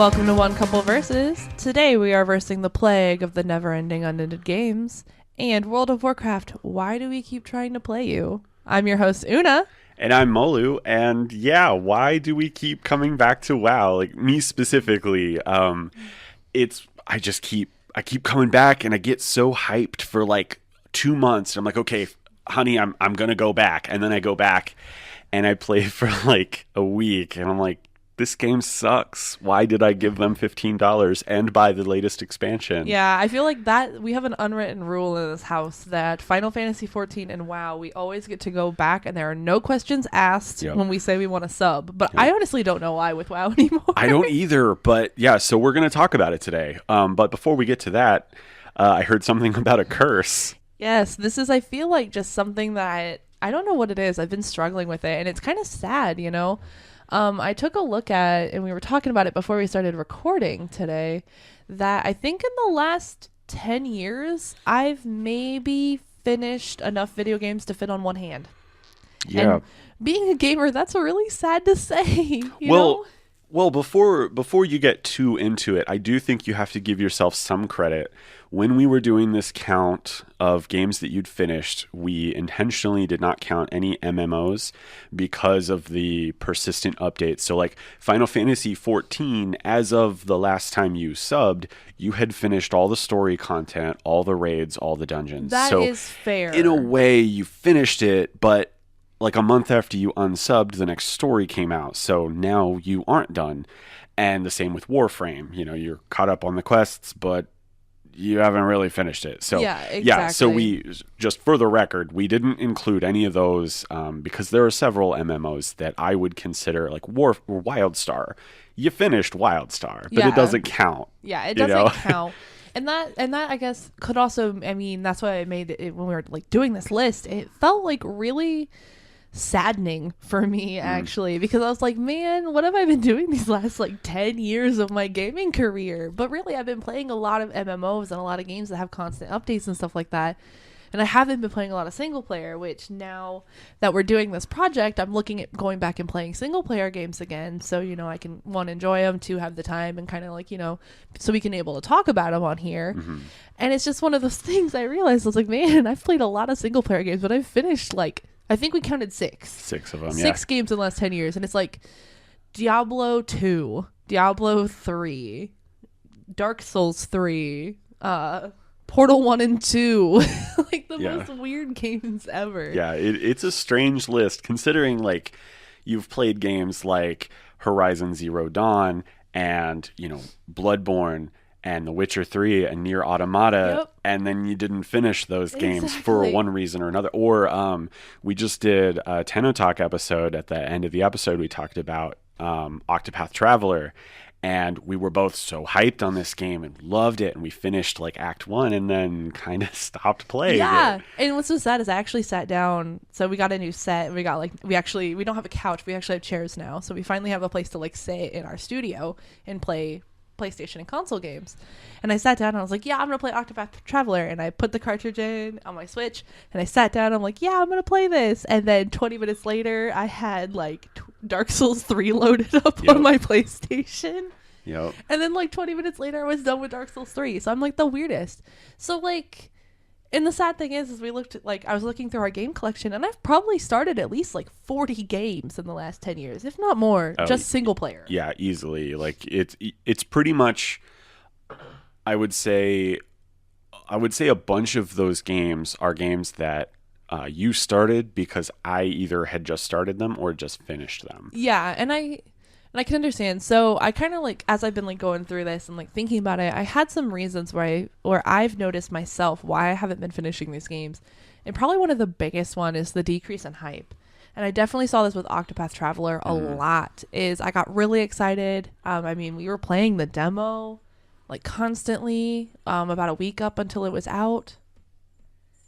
Welcome to One Couple Versus. Today we are versing the plague of the never-ending unended games and World of Warcraft. Why do we keep trying to play you? I'm your host, Oona. And I'm Molu, and yeah, why do we keep coming back to WoW? Like, me specifically, I keep coming back, and I get so hyped for like 2 months. I'm like, okay, honey, I'm gonna go back, and then I go back, and I play for like a week, and I'm like, this game sucks. Why did I give them $15 and buy the latest expansion? Yeah, I feel like that we have an unwritten rule in this house that Final Fantasy XIV and WoW, we always get to go back and there are no questions asked when we say we want to sub. But I honestly don't know why with WoW anymore. I don't either, but yeah, so we're going to talk about it today. But before we get to that, I heard something about a curse. Yes, this is, I feel like, just something that I don't know what it is. I've been struggling with it, and it's kind of sad, you know? I took a look at, and we were talking about it before we started recording today, that I think in the last 10 years, I've maybe finished enough video games to fit on one hand. Yeah. And being a gamer, that's really sad to say. You know? Well, before you get too into it, I do think you have to give yourself some credit. When we were doing this count of games that you'd finished, we intentionally did not count any MMOs because of the persistent updates. So like Final Fantasy XIV, as of the last time you subbed, you had finished all the story content, all the raids, all the dungeons. That is fair. In a way, you finished it, but like a month after you unsubbed, the next story came out. So now you aren't done. And the same with Warframe. You know, you're caught up on the quests, but you haven't really finished it. So yeah, exactly. Yeah, so we, just for the record, we didn't include any of those because there are several MMOs that I would consider like Wildstar. You finished Wildstar, but it doesn't count. Yeah, it doesn't count. And that I guess could also, I mean, that's why I made it when we were like doing this list. It felt like really saddening for me actually, because I was like, man, what have I been doing these last like 10 years of my gaming career? But really, I've been playing a lot of MMOs and a lot of games that have constant updates and stuff like that. And I haven't been playing a lot of single player, which now that we're doing this project, I'm looking at going back and playing single player games again. So, you know, I can, one, enjoy them, two, have the time and kind of like, you know, so we can able to talk about them on here. Mm-hmm. And it's just one of those things I realized. I was like, man, I've played a lot of single player games, but I've finished like, I think we counted six. Six of them, Six games in the last 10 years. And it's like Diablo 2, Diablo 3, Dark Souls 3, Portal 1 and 2. Like the most weird games ever. Yeah, it's a strange list considering like you've played games like Horizon Zero Dawn and, you know, Bloodborne and The Witcher 3 and Nier Automata, and then you didn't finish those games for one reason or another. Or we just did a Tennotalk episode. At the end of the episode, we talked about Octopath Traveler, and we were both so hyped on this game and loved it, and we finished like Act 1 and then kind of stopped playing it. And what's so sad is I actually sat down, so we got a new set, and we got like, we don't have a couch, we actually have chairs now, so we finally have a place to like sit in our studio and play PlayStation and console games. And I sat down and I was like, yeah, I'm gonna play Octopath Traveler, and I put the cartridge in on my Switch and I sat down, I'm like, yeah, I'm gonna play this. And then 20 minutes later I had like Dark Souls 3 loaded up on my PlayStation. And then like 20 minutes later I was done with Dark Souls 3. So I'm like the weirdest. So like, and the sad thing is we looked at, like, I was looking through our game collection, and I've probably started at least like 40 games in the last 10 years, if not more, just single player. Yeah, easily. Like it's pretty much, I would say a bunch of those games are games that you started because I either had just started them or just finished them. Yeah, and I can understand. So I kind of like, as I've been like going through this and like thinking about it, I had some reasons where I've noticed myself why I haven't been finishing these games. And probably one of the biggest one is the decrease in hype. And I definitely saw this with Octopath Traveler a lot. Is I got really excited. I mean, we were playing the demo like constantly about a week up until it was out.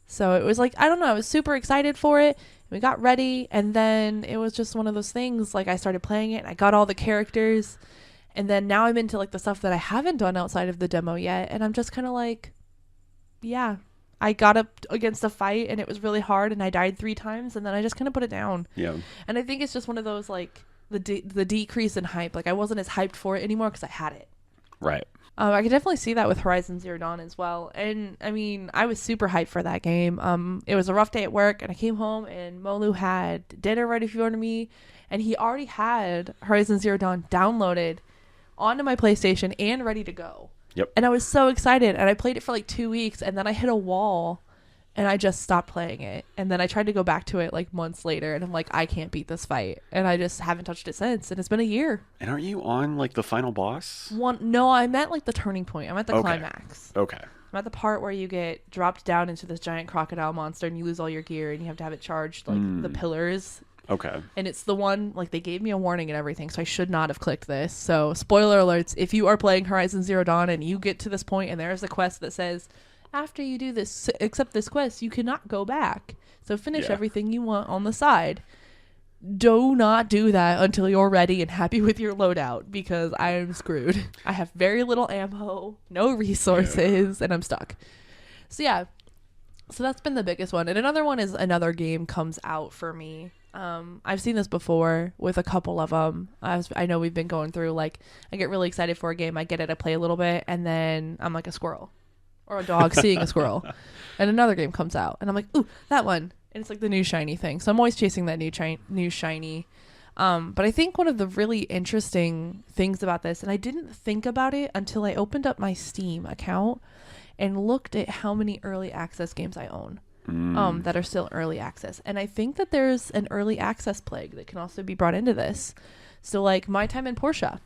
So it was like, I don't know, I was super excited for it. We got ready, and then it was just one of those things, like I started playing it and I got all the characters, and then now I'm into like the stuff that I haven't done outside of the demo yet, and I'm just kind of like, yeah, I got up against a fight and it was really hard and I died 3 times, and then I just kind of put it down. Yeah. And I think it's just one of those like the decrease in hype. Like I wasn't as hyped for it anymore because I had it. Right. I could definitely see that with Horizon Zero Dawn as well. And I mean, I was super hyped for that game. It was a rough day at work, and I came home, and Molu had dinner ready for me, and he already had Horizon Zero Dawn downloaded onto my PlayStation and ready to go. Yep. And I was so excited, and I played it for like 2 weeks, and then I hit a wall, and I just stopped playing it. And then I tried to go back to it like months later, and I'm like, I can't beat this fight. And I just haven't touched it since, and it's been a year. And aren't you on like the final boss? No, I'm at like the turning point. I'm at the climax. Okay. I'm at the part where you get dropped down into this giant crocodile monster, and you lose all your gear, and you have to have it charged like the pillars. Okay. And it's the one, like, they gave me a warning and everything, so I should not have clicked this. So, spoiler alerts, if you are playing Horizon Zero Dawn and you get to this point and there's a quest that says, after you do this, accept this quest, you cannot go back. So, finish everything you want on the side. Do not do that until you're ready and happy with your loadout, because I am screwed. I have very little ammo, no resources, and I'm stuck. So, yeah. So, that's been the biggest one. And another one is another game comes out for me. I've seen this before with a couple of them. I know we've been going through, like, I get really excited for a game, I get it, I play a little bit, and then I'm like a squirrel or a dog seeing a squirrel, and another game comes out, and I'm like, ooh, that one, and it's like the new shiny thing. So I'm always chasing that new shiny. But I think one of the really interesting things about this, and I didn't think about it until I opened up my Steam account and looked at how many early access games I own. That are still early access. And I think that there's an early access plague that can also be brought into this. So like My Time in Portia.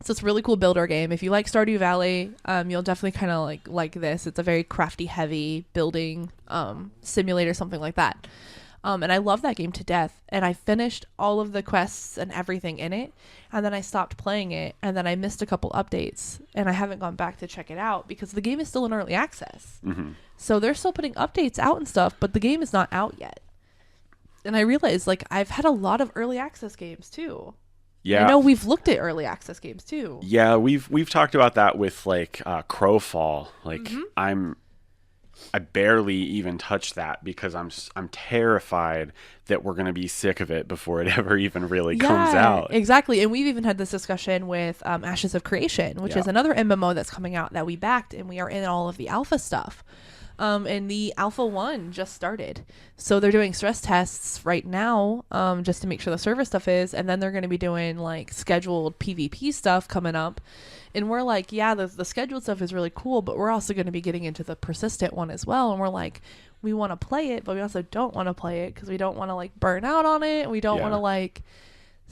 So it's a really cool builder game. If you like Stardew Valley, you'll definitely kind of like this. It's a very crafty heavy building simulator, something like that. And I love that game to death. And I finished all of the quests and everything in it. And then I stopped playing it. And then I missed a couple updates. And I haven't gone back to check it out because the game is still in early access. Mm-hmm. So they're still putting updates out and stuff, but the game is not out yet. And I realized, like, I've had a lot of early access games too. Yeah. I know we've looked at early access games too. Yeah, we've talked about that with like Crowfall. Like I barely even touched that because I'm terrified that we're going to be sick of it before it ever even really comes out. Exactly. And we've even had this discussion with Ashes of Creation, which is another MMO that's coming out that we backed, and we are in all of the alpha stuff. And the Alpha 1 just started. So they're doing stress tests right now just to make sure the server stuff is. And then they're going to be doing like scheduled PvP stuff coming up. And we're like, yeah, the scheduled stuff is really cool, but we're also going to be getting into the persistent one as well. And we're like, we want to play it, but we also don't want to play it because we don't want to like burn out on it. We don't want to like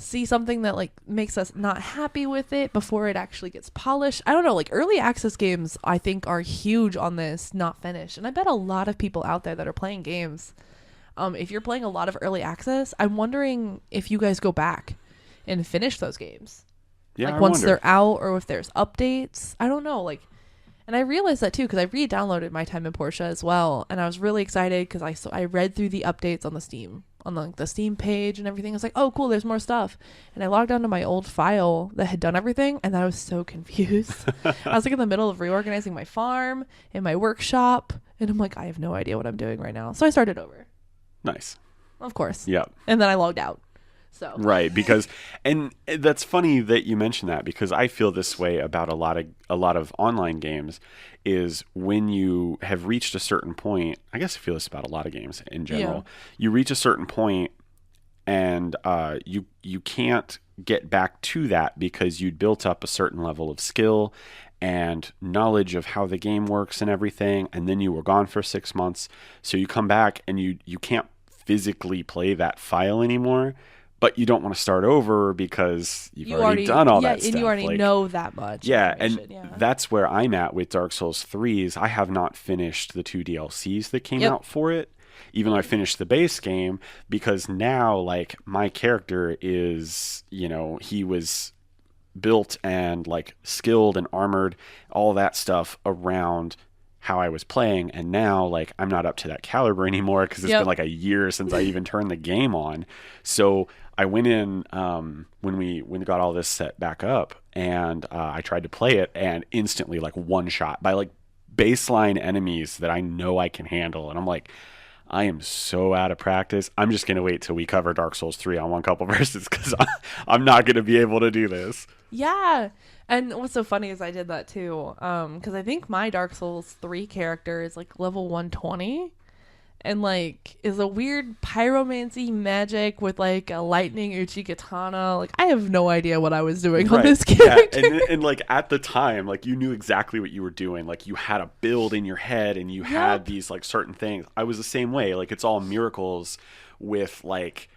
see something that like makes us not happy with it before it actually gets polished. I don't know, like early access games I think are huge on this not finished. And I bet a lot of people out there that are playing games, if you're playing a lot of early access, I'm wondering if you guys go back and finish those games. Yeah, like once they're out or if there's updates. I don't know, like, and I realized that too because I re-downloaded My Time in Portia as well, and I was really excited because I read through the updates on the Steam page and everything. I was like, oh cool, there's more stuff. And I logged onto my old file that had done everything, and I was so confused. I was like in the middle of reorganizing my farm and my workshop, and I'm like, I have no idea what I'm doing right now. So I started over. Nice. Of course. Yeah. And then I logged out. So right, because and that's funny that you mention that because I feel this way about a lot of online games is when you have reached a certain point. I guess I feel this about a lot of games in general. Yeah. You reach a certain point and you can't get back to that because you'd built up a certain level of skill and knowledge of how the game works and everything, and then you were gone for 6 months. So you come back and you can't physically play that file anymore. But you don't want to start over because you've already done all that stuff. And you already know that much. Yeah, and that's where I'm at with Dark Souls 3s. I have not finished the 2 DLCs that came out for it, even though I finished the base game, because now, like, my character is, he was built and, like, skilled and armored, all that stuff around how I was playing, and now like I'm not up to that caliber anymore because it's been like a year since I even turned the game on. So I went in when we got all this set back up, and I tried to play it, and instantly like one shot by like baseline enemies that I know I can handle, and I'm like, I am so out of practice. I'm just going to wait till we cover Dark Souls 3 on one couple verses because I'm not going to be able to do this. Yeah. And what's so funny is I did that too. Because I think my Dark Souls 3 character is like level 120. And like is a weird pyromancy magic with like a lightning uchi katana. Like I have no idea what I was doing on this character. Yeah. And like at the time, like you knew exactly what you were doing. Like you had a build in your head and you had these like certain things. I was the same way. Like it's all miracles with like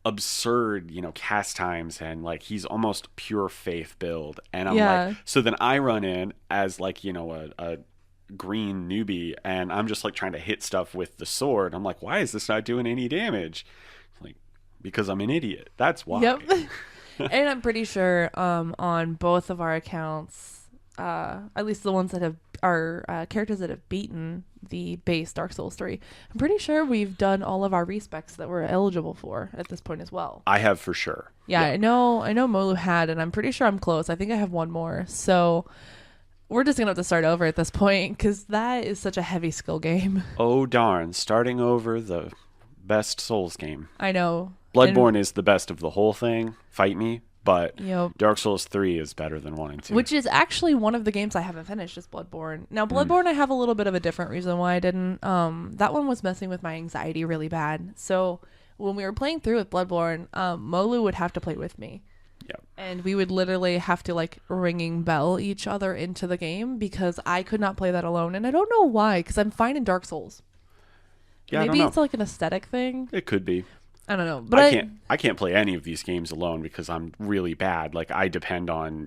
absurd, cast times, and like he's almost pure faith build. And I'm like, so then I run in as like, a green newbie, and I'm just like trying to hit stuff with the sword. I'm like, why is this not doing any damage? Like, because I'm an idiot. That's why. Yep. And I'm pretty sure on both of our accounts, at least the ones that have our characters that have beaten the base Dark Souls 3, I'm pretty sure we've done all of our respecs that we're eligible for at this point as well. I have for sure. Yeah. I know Molu had, and I'm pretty sure I'm close. I think I have one more. So we're just going to have to start over at this point because that is such a heavy skill game. Oh, darn. Starting over the best Souls game. I know. Bloodborne is the best of the whole thing. Fight me. But yep. Dark Souls 3 is better than 1 and 2. Which is actually one of the games I haven't finished is Bloodborne. Now, Bloodborne, I have a little bit of a different reason why I didn't. That one was messing with my anxiety really bad. So when we were playing through with Bloodborne, Molu would have to play with me. Yep. And we would literally have to like ringing bell each other into the game because I could not play that alone. And I don't know why, because I'm fine in Dark Souls. Yeah, Maybe it's like an aesthetic thing. It could be. I don't know. But I can't play any of these games alone because I'm really bad. Like I depend on,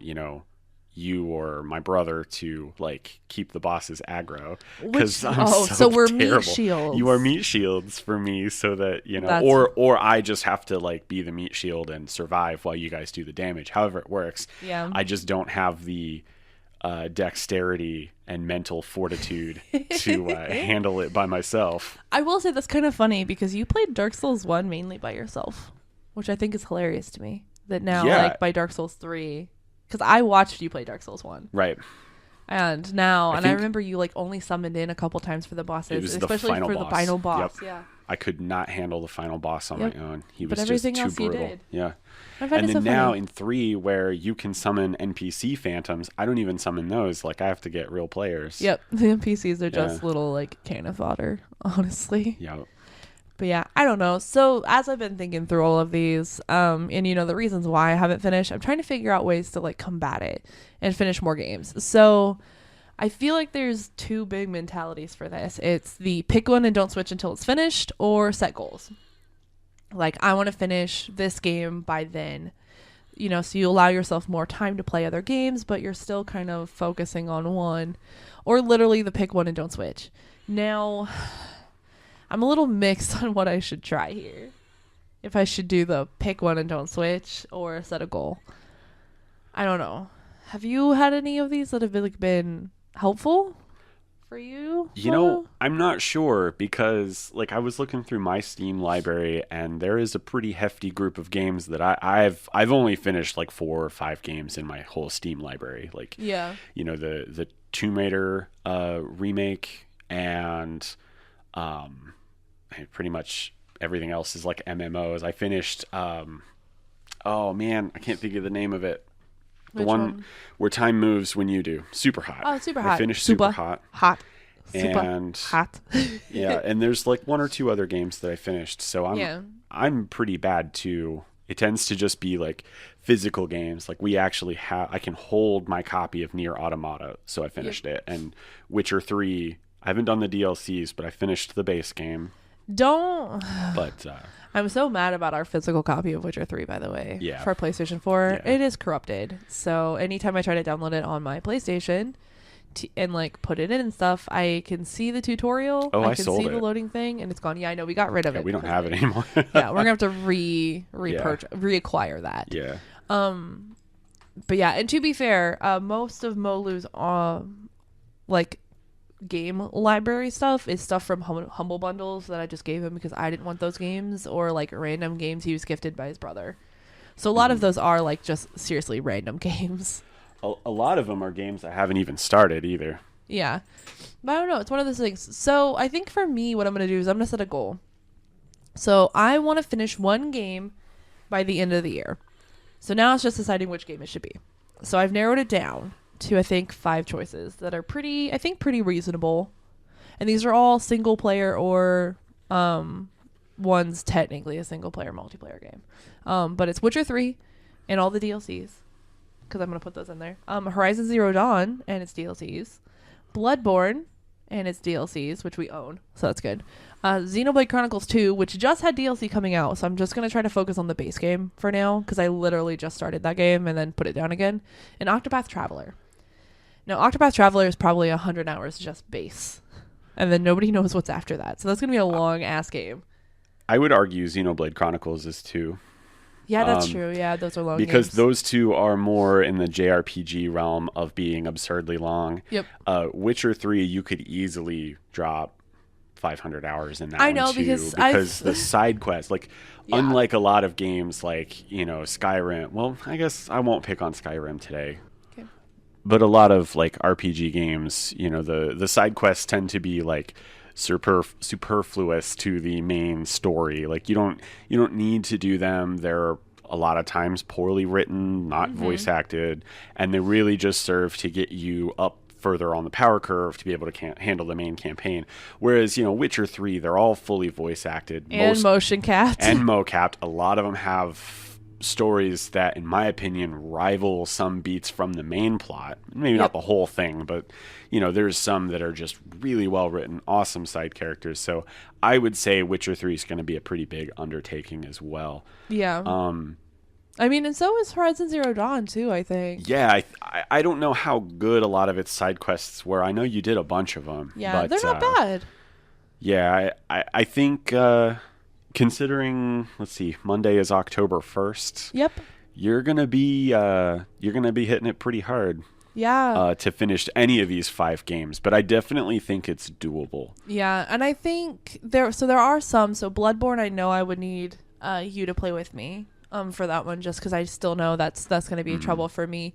you or my brother to like keep the bosses aggro because I'm so we're terrible. Meat shields. You are meat shields for me so that or I just have to like be the meat shield and survive while you guys do the damage, however it works. Yeah, I just don't have the dexterity and mental fortitude to handle it by myself. I will say that's kind of funny because you played Dark Souls 1 mainly by yourself, which I think is hilarious to me that now like by Dark Souls 3, because I watched you play Dark Souls 1. Right. And now, I remember you like only summoned in a couple times for the bosses, especially for the final boss. Yep. Yeah. I could not handle the final boss on my own. He was just too brutal. Yeah. And then now in 3, where you can summon NPC phantoms, I don't even summon those. Like I have to get real players. Yep. The NPCs are just little like cannon fodder, honestly. Yeah. But yeah, I don't know. So as I've been thinking through all of these, and the reasons why I haven't finished, I'm trying to figure out ways to like combat it and finish more games. So I feel like there's 2 big mentalities for this. It's the pick one and don't switch until it's finished, or set goals. Like I want to finish this game by then. So you allow yourself more time to play other games, but you're still kind of focusing on one, or literally the pick one and don't switch. Now, I'm a little mixed on what I should try here. If I should do the pick one and don't switch or set a goal. I don't know. Have you had any of these that have been helpful for you? I'm not sure because like I was looking through my Steam library and there is a pretty hefty group of games that I've only finished like 4 or 5 games in my whole Steam library. Like the Tomb Raider remake and pretty much everything else is like MMOs. I finished oh man, I can't think of the name of it. The one where time moves when you do. Super Hot. Oh, Super Hot. I finished Super Hot. And hot. Yeah, and there's like 1 or 2 other games that I finished. So I'm pretty bad too. It tends to just be like physical games. Like I can hold my copy of Nier Automata, so I finished it. And Witcher 3, I haven't done the DLCs, but I finished the base game. But I'm so mad about our physical copy of Witcher 3, by the way. Yeah. For PlayStation 4. Yeah. It is corrupted. So anytime I try to download it on my PlayStation and like put it in and stuff, I can see the tutorial. Oh, I can see the loading thing, and it's gone. Yeah, I know. We got rid of it. We don't have it anymore. Yeah, we're going to have to reacquire that. Yeah. But yeah, and to be fair, most of Molu's like game library stuff is stuff from Humble Bundles that I just gave him because I didn't want those games, or like random games he was gifted by his brother. So a lot of those are like just seriously random games. A lot of them are games I haven't even started either. Yeah. But I don't know. It's one of those things. So I think for me, what I'm going to do is I'm going to set a goal. So I want to finish one game by the end of the year. So now it's just deciding which game it should be. So I've narrowed it down to, I think, 5 choices that are pretty reasonable. And these are all single player or one's technically a single player multiplayer game. But it's Witcher 3 and all the DLCs, because I'm going to put those in there. Horizon Zero Dawn and its DLCs. Bloodborne and its DLCs, which we own, so that's good. Xenoblade Chronicles 2, which just had DLC coming out, so I'm just going to try to focus on the base game for now, because I literally just started that game and then put it down again. And Octopath Traveler. Now, Octopath Traveler is probably 100 hours just base, and then nobody knows what's after that, so that's going to be a long-ass game. I would argue Xenoblade Chronicles is 2. Yeah, that's true. Yeah, those are long because games. those two are more in the JRPG realm of being absurdly long. Yep. Witcher 3, you could easily drop 500 hours in that I one know, too, because the side quests, like, yeah. unlike a lot of games like, Skyrim. Well, I guess I won't pick on Skyrim today. Okay. But a lot of like RPG games, the side quests tend to be like superfluous to the main story. Like you don't need to do them. They're a lot of times poorly written, not voice acted, and they really just serve to get you up further on the power curve to be able to handle the main campaign. Whereas, Witcher 3, they're all fully voice acted and motion capped. And mo-capped. A lot of them have stories that, in my opinion, rival some beats from the main plot. Maybe not the whole thing, but there's some that are just really well written, awesome side characters. So I would say Witcher 3 is going to be a pretty big undertaking as well. Yeah. I mean, and so is Horizon Zero Dawn too, I think. Yeah, I don't know how good a lot of its side quests were. I know you did a bunch of them. Yeah, but, they're not bad. Yeah, I think considering, let's see, Monday is October 1st. Yep. You're gonna be hitting it pretty hard. Yeah. To finish any of these 5 games, but I definitely think it's doable. Yeah, and I think there are some. So Bloodborne, I know I would need you to play with me for that one, just because I still know that's going to be trouble for me.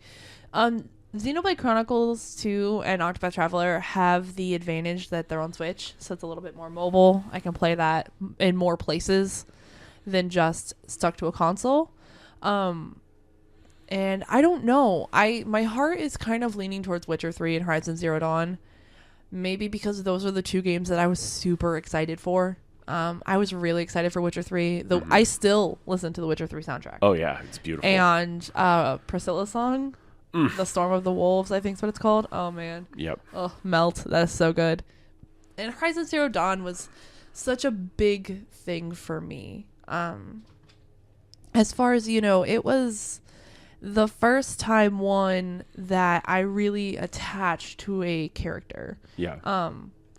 Xenoblade Chronicles 2 and Octopath Traveler have the advantage that they're on Switch, so it's a little bit more mobile. I can play that in more places than just stuck to a console. And I don't know. My heart is kind of leaning towards Witcher 3 and Horizon Zero Dawn. Maybe because those are the 2 games that I was super excited for. I was really excited for Witcher 3. I still listen to the Witcher 3 soundtrack. Oh, yeah. It's beautiful. And Priscilla's song, The Storm of the Wolves, I think is what it's called. Oh, man. Yep. Oh, Melt. That is so good. And Horizon Zero Dawn was such a big thing for me. As far as, it was the first time one that I really attached to a character. Yeah.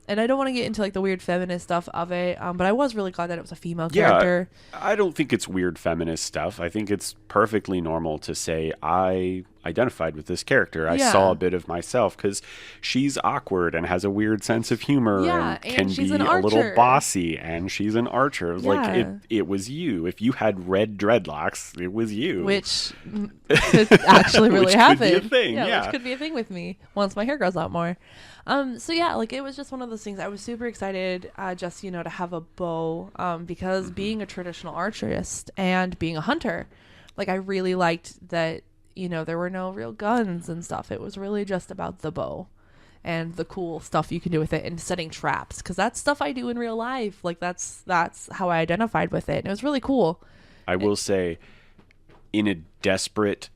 And I don't want to get into like the weird feminist stuff of it, but I was really glad that it was a female character. I don't think it's weird feminist stuff. I think it's perfectly normal to say I identified with this character. I saw a bit of myself because she's awkward and has a weird sense of humor and can be a little bossy, and she's an archer. Like it was you. If you had red dreadlocks, it was you. Which could actually really happen. Could be a thing. Yeah, which could be a thing with me once my hair grows out more. So yeah, like it was just one of those things. I was super excited just, to have a bow, because being a traditional archerist and being a hunter, like I really liked that, there were no real guns and stuff. It was really just about the bow and the cool stuff you can do with it and setting traps. Cause that's stuff I do in real life. Like that's how I identified with it. And it was really cool. I will say, in a desperate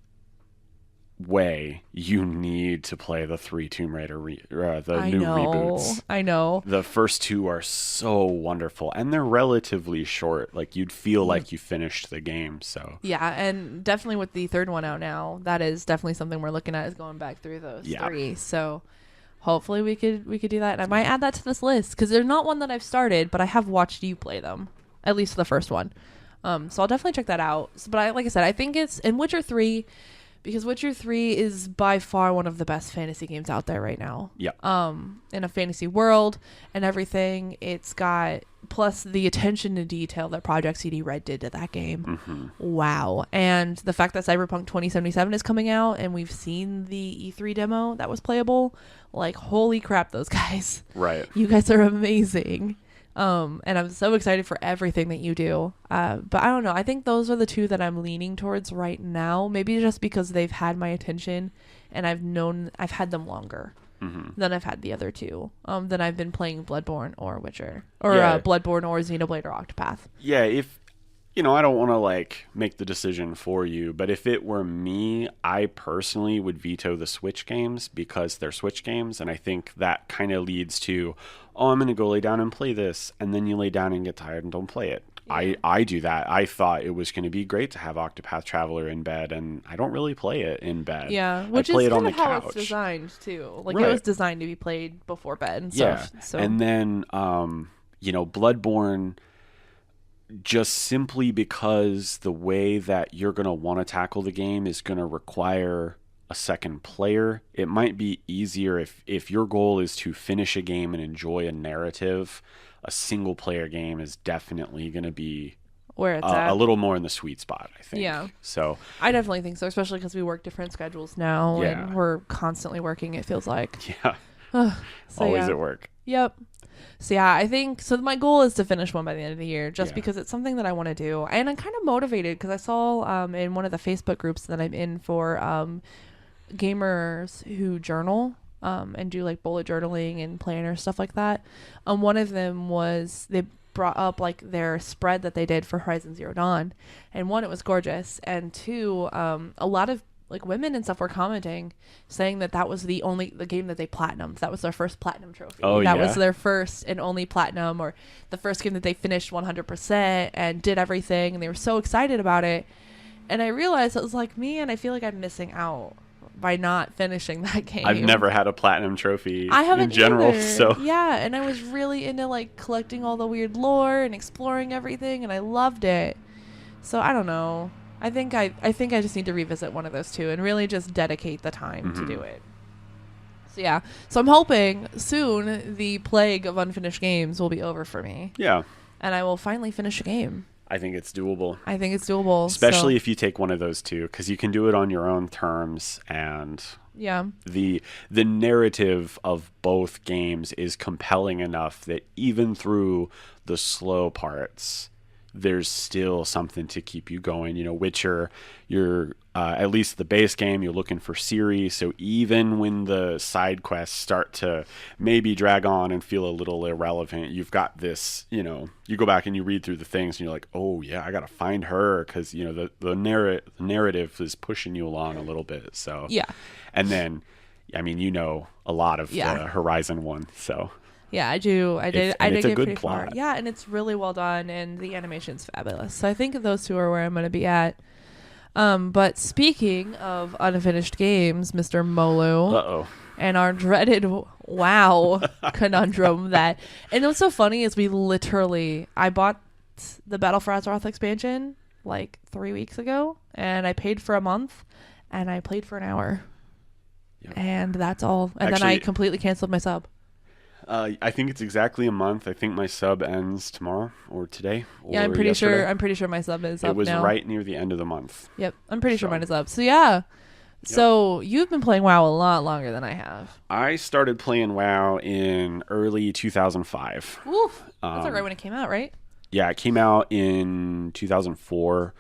way, you need to play the 3 Tomb Raider reboots. I know. The first 2 are so wonderful, and they're relatively short. Like you'd feel like you finished the game. So yeah, and definitely with the 3rd one out now, that is definitely something we're looking at, is going back through those 3. So hopefully we could do that. And I might add that to this list because they're not one that I've started, but I have watched you play them, at least the first one. So I'll definitely check that out. But like I said, I think it's in Witcher 3. Because Witcher 3 is by far one of the best fantasy games out there right now. Yeah. In a fantasy world and everything. It's got plus the attention to detail that Project CD Red did to that game. Wow. And the fact that Cyberpunk 2077 is coming out and we've seen the E3 demo that was playable, like, holy crap, those guys. Right. You guys are amazing. And I'm so excited for everything that you do. But I don't know. I think those are the two that I'm leaning towards right now. Maybe just because they've had my attention and I've had them longer than I've had the other two. Than I've been playing Bloodborne or Witcher or Bloodborne or Xenoblade or Octopath. Yeah. If, I don't want to like make the decision for you, but if it were me, I personally would veto the Switch games because they're Switch games. And I think that kind of leads to, oh, I'm going to go lay down and play this. And then you lay down and get tired and don't play it. Yeah. I do that. I thought it was going to be great to have Octopath Traveler in bed, and I don't really play it in bed. Yeah, which is kind of how it's designed too. Like it was designed to be played before bed and stuff. Yeah. So. And then, Bloodborne, just simply because the way that you're going to want to tackle the game is going to require a second player. It might be easier if your goal is to finish a game and enjoy a narrative. A single player game is definitely going to be where it's at. A little more in the sweet spot, I think. Yeah. So I definitely think so, especially because we work different schedules now and we're constantly working, it feels like. Yeah. Always at work. Yep. So yeah, I think so. My goal is to finish one by the end of the year, just because it's something that I want to do, and I'm kind of motivated because I saw in one of the Facebook groups that I'm in for gamers who journal and do like bullet journaling and planners, stuff like that. One of them was they brought up like their spread that they did for Horizon Zero Dawn, and one, it was gorgeous, and two, a lot of like women and stuff were commenting saying that was the game that they platinumed. That was their first platinum trophy. That was their first and only platinum, or the first game that they finished 100% and did everything, and they were so excited about it. And I realized it was like, man, I feel like I'm missing out by not finishing that game. I've never had a platinum trophy I haven't in general, either. so yeah, and I was really into like collecting all the weird lore and exploring everything, and I loved it. So I don't know. I think I just need to revisit one of those two and really just dedicate the time to do it. So yeah. So I'm hoping soon the plague of unfinished games will be over for me. Yeah. And I will finally finish a game. I think it's doable. Especially if you take one of those two, because you can do it on your own terms, and the narrative of both games is compelling enough that even through the slow parts, there's still something to keep you going. Witcher, you're at least the base game, you're looking for Ciri, so even when the side quests start to maybe drag on and feel a little irrelevant, you've got this, you go back and you read through the things and you're like, oh yeah, I gotta find her, because the narrative is pushing you along a little bit. So yeah. And then a lot of the Horizon one, so yeah, I do. I did it's a get good pretty plot. far. Yeah, and it's really well done, and the animation's fabulous. So I think those two are where I'm going to be at. But speaking of unfinished games, Mr. Molu, and our dreaded WoW conundrum and what's so funny is I bought the Battle for Azeroth expansion like 3 weeks ago, and I paid for a month, and I played for an hour, and that's all. And then I completely canceled my sub. I think it's exactly a month. I think my sub ends tomorrow or today. Or I'm pretty yesterday. sure. I'm pretty sure my sub is up now. It was right near the end of the month. Yep, I'm pretty sure mine is up. So yeah. Yep. So you've been playing WoW a lot longer than I have. I started playing WoW in early 2005. Oof, that's right when it came out, right? Yeah, it came out in 2004.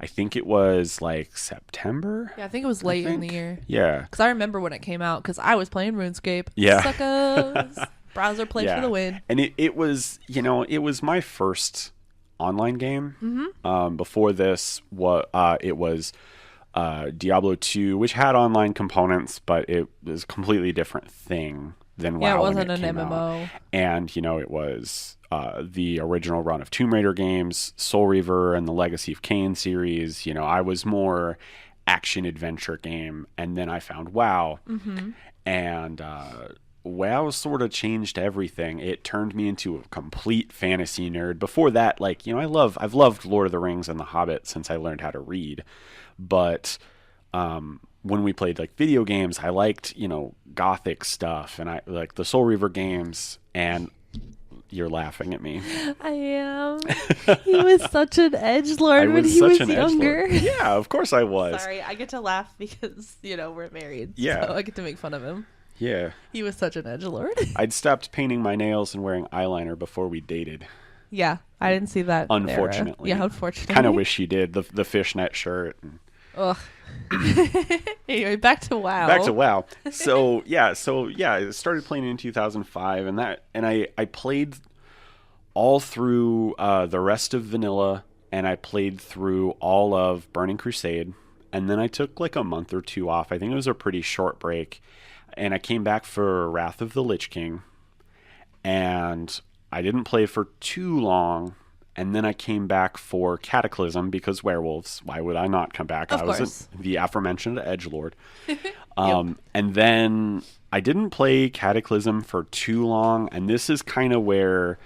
I think it was like September. Yeah, I think it was late in the year. Yeah. Because I remember when it came out, because I was playing RuneScape. Yeah. Suckers. Browser plays for the win. And it was, it was my first online game. Mm-hmm. Before this, it was Diablo 2, which had online components, but it was a completely different thing than WoW. Yeah, it wasn't an MMO. And, it was the original run of Tomb Raider games, Soul Reaver, and the Legacy of Kain series. I was more action-adventure game, and then I found WoW. Mm-hmm. And WoW sort of changed everything. It turned me into a complete fantasy nerd. Before that, I've loved Lord of the Rings and The Hobbit since I learned how to read. But when we played video games, I liked, Gothic stuff, and I like the Soul Reaver games, and you're laughing at me. I am. He was such an edgelord when he was younger. Yeah, of course I was. Sorry, I get to laugh because, we're married. Yeah. So I get to make fun of him. Yeah. He was such an edgelord. I'd stopped painting my nails and wearing eyeliner before we dated. Yeah, I didn't see that. Unfortunately. Yeah, unfortunately. Kind of wish you did. The fishnet shirt. Ugh. Anyway, back to WoW. Back to WoW. So I started playing in 2005, and I played all through the rest of Vanilla, and I played through all of Burning Crusade, and then I took like a month or two off. I think it was a pretty short break, and I came back for Wrath of the Lich King, and I didn't play for too long. And then I came back for Cataclysm because werewolves. Why would I not come back? Of I course. was the aforementioned edgelord. And then I didn't play Cataclysm for too long. And this is kind of where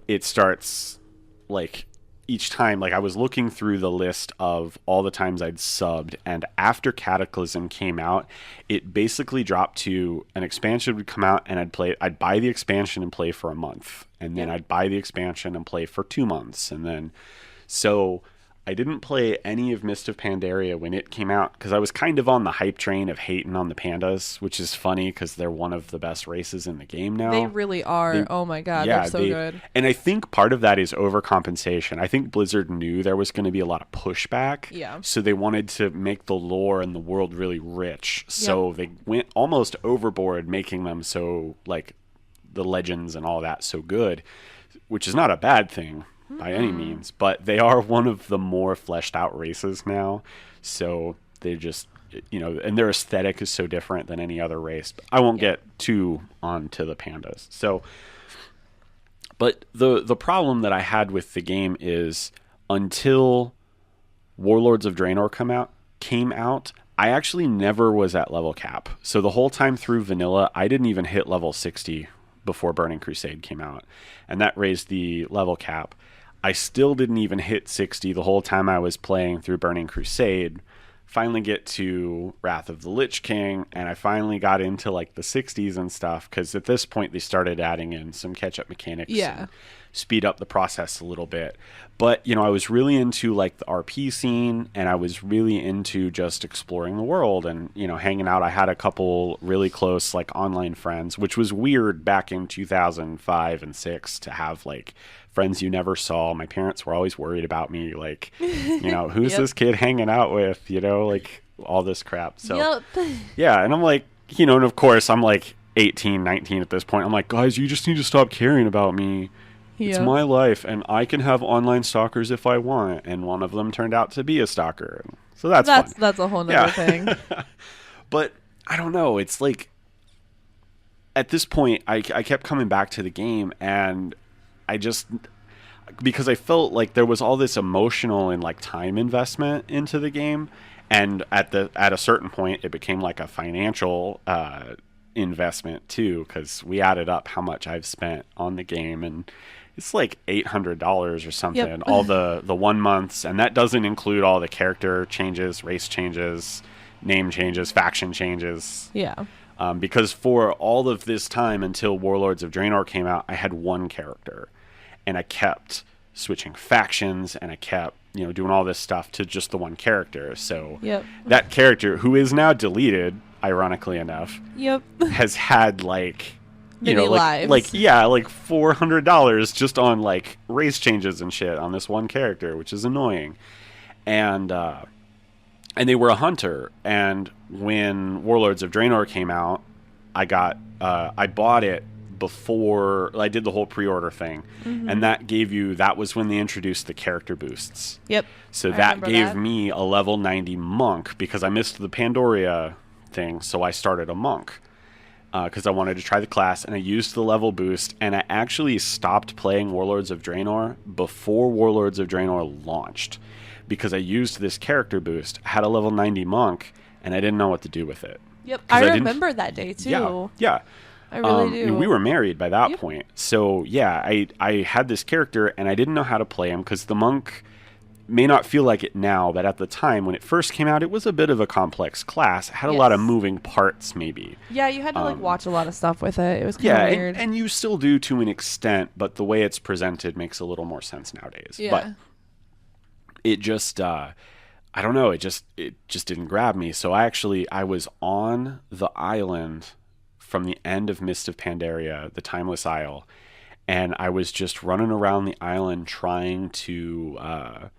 it starts, like, each time. Like, I was looking through the list of all the times I'd subbed. And after Cataclysm came out, it basically dropped to an expansion would come out and I'd buy the expansion and play for a month. And then I'd buy the expansion and play for 2 months. And then, so I didn't play any of Mist of Pandaria when it came out because I was kind of on the hype train of hating on the pandas, which is funny because they're one of the best races in the game now. They really are. Oh my God, they're so good. And I think part of that is overcompensation. I think Blizzard knew there was going to be a lot of pushback. Yeah. So they wanted to make the lore and the world really rich. So they went almost overboard making them so, like, the legends and all that so good, which is not a bad thing by any means, but they are one of the more fleshed out races now. So they just, and their aesthetic is so different than any other race. But I won't get too onto the pandas. So, but the problem that I had with the game is until Warlords of Draenor came out, I actually never was at level cap. So the whole time through Vanilla, I didn't even hit level 60 before Burning Crusade came out. And that raised the level cap. I still didn't even hit 60 the whole time I was playing through Burning Crusade. Finally get to Wrath of the Lich King, and I finally got into like the 60s and stuff, because at this point they started adding in some catch-up mechanics and speed up the process a little bit. But, I was really into like the RP scene, and I was really into just exploring the world and, hanging out. I had a couple really close like online friends, which was weird back in 2005 and 6 to have like friends you never saw. My parents were always worried about me, like, who's this kid hanging out with, like all this crap. So yeah, and I'm like, and of course I'm like 18, 19 at this point. I'm like, guys, you just need to stop caring about me. It's my life, and I can have online stalkers if I want. And one of them turned out to be a stalker. So that's fun. That's a whole nother thing. But I don't know. It's like, at this point, I kept coming back to the game, and because I felt like there was all this emotional and like time investment into the game, and at a certain point it became like a financial investment too, because we added up how much I've spent on the game, and it's like $800 or something. All the 1 months, and that doesn't include all the character changes, race changes, name changes, faction changes. Because for all of this time until Warlords of Draenor came out, I had one character, and I kept switching factions, and I kept, doing all this stuff to just the one character. So that character, who is now deleted, ironically enough, has had like, lives. like $400 just on like race changes and shit on this one character, which is annoying. And they were a hunter, and when Warlords of Draenor came out, I bought it before I did the whole pre-order thing, and that was when they introduced the character boosts. So that gave me a level 90 monk, because I missed the Pandaria thing, so I started a monk because I wanted to try the class, and I used the level boost, and I actually stopped playing Warlords of Draenor before Warlords of Draenor launched, because I used this character boost, had a level 90 monk, and I didn't know what to do with it. I remember that day too. Yeah. I really do. And we were married by that point. So, yeah, I had this character, and I didn't know how to play him, because the monk, may not feel like it now, but at the time when it first came out, it was a bit of a complex class. It had a lot of moving parts, maybe. Yeah, you had to like watch a lot of stuff with it. It was kind of weird. And you still do to an extent, but the way it's presented makes a little more sense nowadays. Yeah. But it just, I don't know, it just didn't grab me. So I was on the island from the end of Mist of Pandaria, the Timeless Isle, and I was just running around the island trying to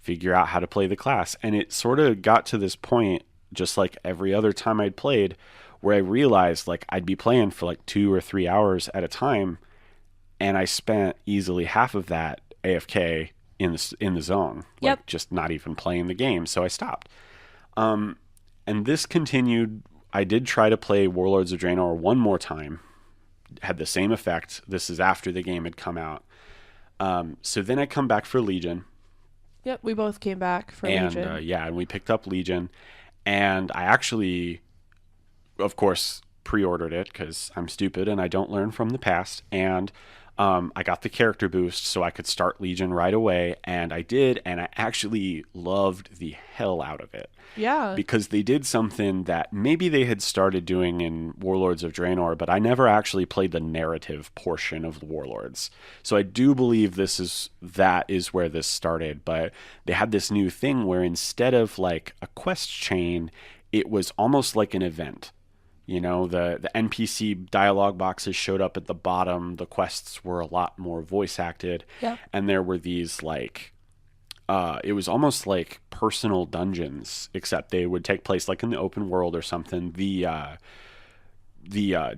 figure out how to play the class. And it sort of got to this point, just like every other time I'd played, where I realized like I'd be playing for like 2 or 3 hours at a time, and I spent easily half of that AFK in the zone, like just not even playing the game. So I stopped. And this continued. I did try to play Warlords of Draenor one more time. Had the same effect. This is after the game had come out. So then I come back for Legion. Yep, we both came back for Legion. And we picked up Legion. And I actually, of course, pre-ordered it because I'm stupid and I don't learn from the past. And I got the character boost so I could start Legion right away. And I did. And I actually loved the hell out of it. Yeah. Because they did something that maybe they had started doing in Warlords of Draenor, but I never actually played the narrative portion of the Warlords. So I do believe that is where this started. But they had this new thing where instead of like a quest chain, it was almost like an event. You know, the NPC dialogue boxes showed up at the bottom. The quests were a lot more voice acted. Yeah. And there were these like, it was almost like personal dungeons, except they would take place like in the open world or something. The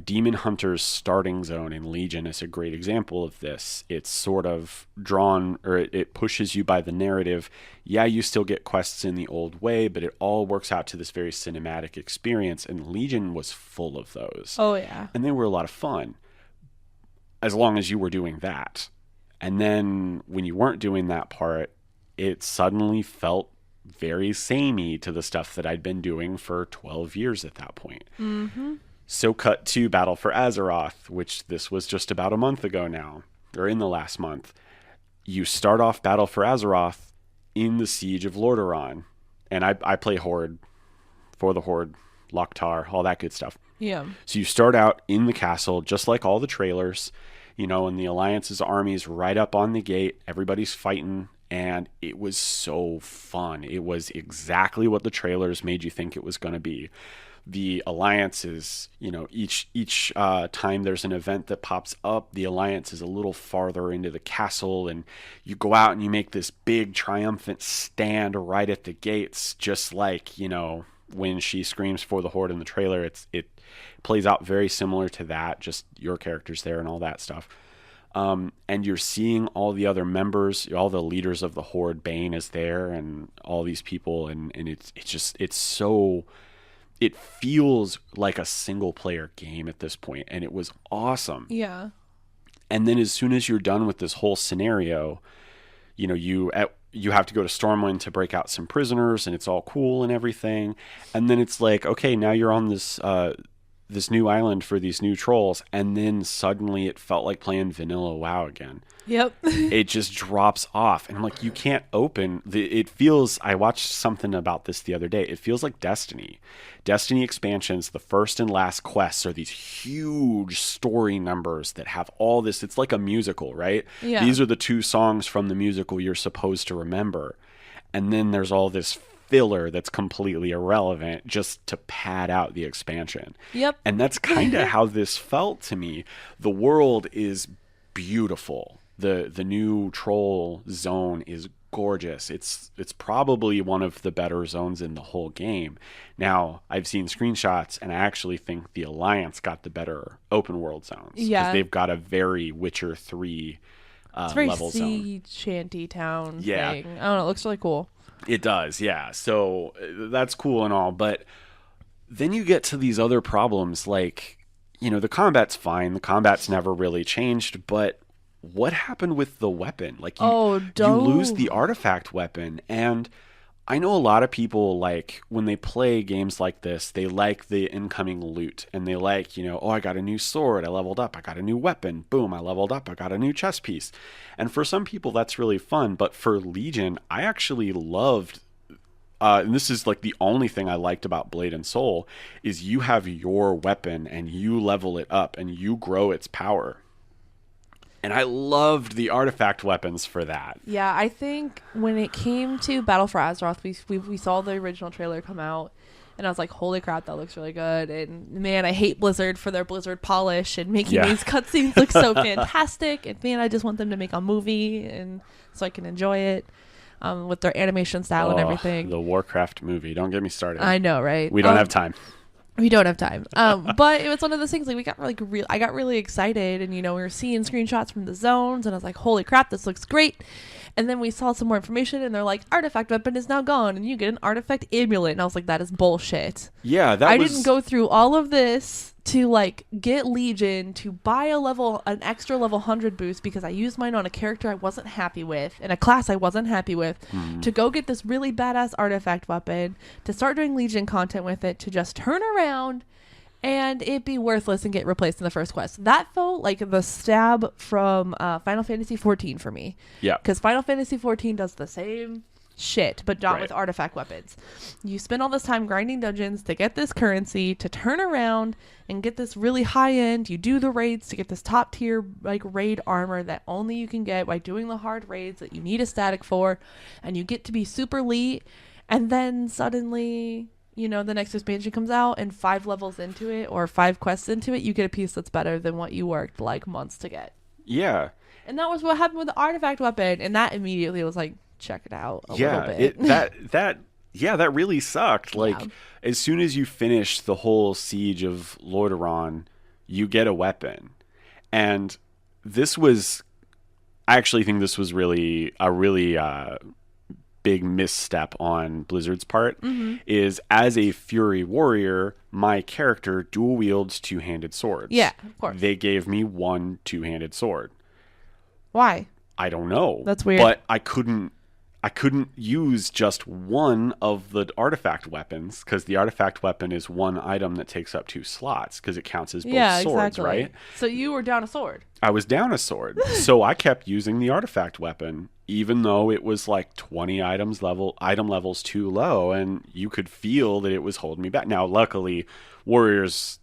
Demon Hunter's starting zone in Legion is a great example of this. It's sort of drawn, or it pushes you by the narrative. Yeah, you still get quests in the old way, but it all works out to this very cinematic experience, and Legion was full of those. Oh, yeah. And they were a lot of fun, as long as you were doing that. And then when you weren't doing that part, it suddenly felt very samey to the stuff that I'd been doing for 12 years at that point. Mm-hmm. So cut to Battle for Azeroth, which this was just about a month ago now, or in the last month. You start off Battle for Azeroth in the Siege of Lordaeron. And I play Horde, for the Horde, Loktar, all that good stuff. Yeah. So you start out in the castle, just like all the trailers, you know, and the Alliance's armies right up on the gate. Everybody's fighting. And it was so fun. It was exactly what the trailers made you think it was going to be. The Alliance is, you know, each time there's an event that pops up, the Alliance is a little farther into the castle, and you go out and you make this big triumphant stand right at the gates, just like, you know, when she screams for the Horde in the trailer. It plays out very similar to that, just your characters there and all that stuff. And you're seeing all the other members, all the leaders of the Horde. Bane is there, and all these people, and it feels like a single player game at this point, and it was awesome. Yeah. And then as soon as you're done with this whole scenario, you know, you have to go to Stormwind to break out some prisoners, and it's all cool and everything. And then it's like, okay, now you're on this new island for these new trolls, and then suddenly it felt like playing vanilla WoW again. Yep. It just drops off, and I'm like, you can't open it feels, I watched something about this the other day, it feels like Destiny expansions. The first and last quests are these huge story numbers that have all this, it's like a musical, right? Yeah. These are the 2 songs from the musical you're supposed to remember, and then there's all this filler that's completely irrelevant just to pad out the expansion. Yep. And that's kind of how this felt to me. The world is beautiful. The new troll zone is gorgeous. It's probably one of the better zones in the whole game. Now, I've seen screenshots, and I actually think the Alliance got the better open world zones. Yeah. Because they've got a very Witcher 3 it's very level zone. sea shanty town Yeah. thing. I don't know. It looks really cool. It does, yeah. So that's cool and all, but then you get to these other problems, like, you know, the combat's fine. The combat's never really changed, but what happened with the weapon? Like, you lose the artifact weapon, and I know a lot of people, like, when they play games like this, they like the incoming loot, and they like, oh, I got a new sword, I leveled up, I got a new weapon, boom, I leveled up, I got a new chest piece. And for some people, that's really fun, but for Legion, I actually loved, and this is like the only thing I liked about Blade and Soul, is you have your weapon, and you level it up, and you grow its power. And I loved the artifact weapons for that. Yeah, I think when it came to Battle for Azeroth, we saw the original trailer come out, and I was like, holy crap, that looks really good. And man, I hate Blizzard for their Blizzard polish and making these cutscenes look so fantastic. And man, I just want them to make a movie and so I can enjoy it with their animation style and everything. The Warcraft movie. Don't get me started. I know, right? We don't have time. We don't have time. But it was one of those things, like, I got really excited, and, we were seeing screenshots from the zones, and I was like, holy crap, this looks great. And then we saw some more information, and they're like, artifact weapon is now gone, and you get an artifact amulet. And I was like, that is bullshit. Yeah, I didn't go through all of this to, like, get Legion, to buy an extra level 100 boost because I used mine on a character I wasn't happy with, and a class I wasn't happy with, to go get this really badass artifact weapon, to start doing Legion content with it, to just turn around and it be worthless and get replaced in the first quest. That felt like the stab from Final Fantasy XIV for me. Yeah. Because Final Fantasy XIV does the same shit, but not with artifact weapons. You spend all this time grinding dungeons to get this currency, to turn around and get this really high end. You do the raids to get this top tier, like, raid armor that only you can get by doing the hard raids that you need a static for, and you get to be super elite, and then suddenly, the next expansion comes out, and 5 levels into it, or 5 quests into it, you get a piece that's better than what you worked, like, months to get. Yeah. And that was what happened with the artifact weapon, and that immediately was like, check it out a little bit. That really sucked. Like, as soon as you finish the whole siege of Lordaeron, you get a weapon. And I actually think this was really big misstep on Blizzard's part, is as a Fury Warrior, my character dual wields 2-handed swords. Yeah, of course. They gave me one 2-handed sword. Why? I don't know. That's weird. But I couldn't use just one of the artifact weapons, because the artifact weapon is one item that takes up 2 slots, because it counts as both swords, right? So you were down a sword. I was down a sword. So I kept using the artifact weapon, even though it was like 20 item levels too low, and you could feel that it was holding me back. Now, luckily, warriors,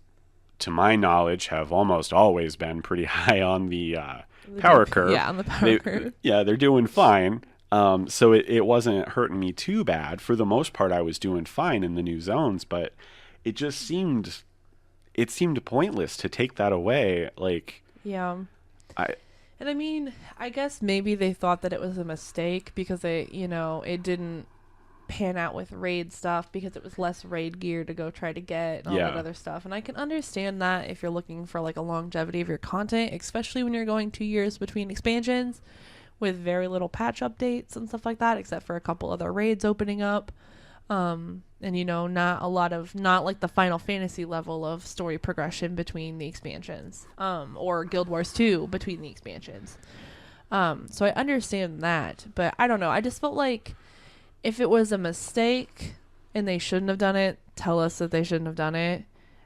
to my knowledge, have almost always been pretty high on the power curve. Yeah, on the power curve. Yeah, they're doing fine. So it wasn't hurting me too bad. For the most part, I was doing fine in the new zones, but it just seemed pointless to take that away. Like, yeah. And I mean, I guess maybe they thought that it was a mistake because it didn't pan out with raid stuff because it was less raid gear to go try to get and all that other stuff. And I can understand that if you're looking for, like, a longevity of your content, especially when you're going 2 years between expansions with very little patch updates and stuff like that, except for a couple other raids opening up. And not like the Final Fantasy level of story progression between the expansions, or Guild Wars 2 between the expansions. So I understand that, but I don't know. I just felt like if it was a mistake and they shouldn't have done it, tell us that they shouldn't have done it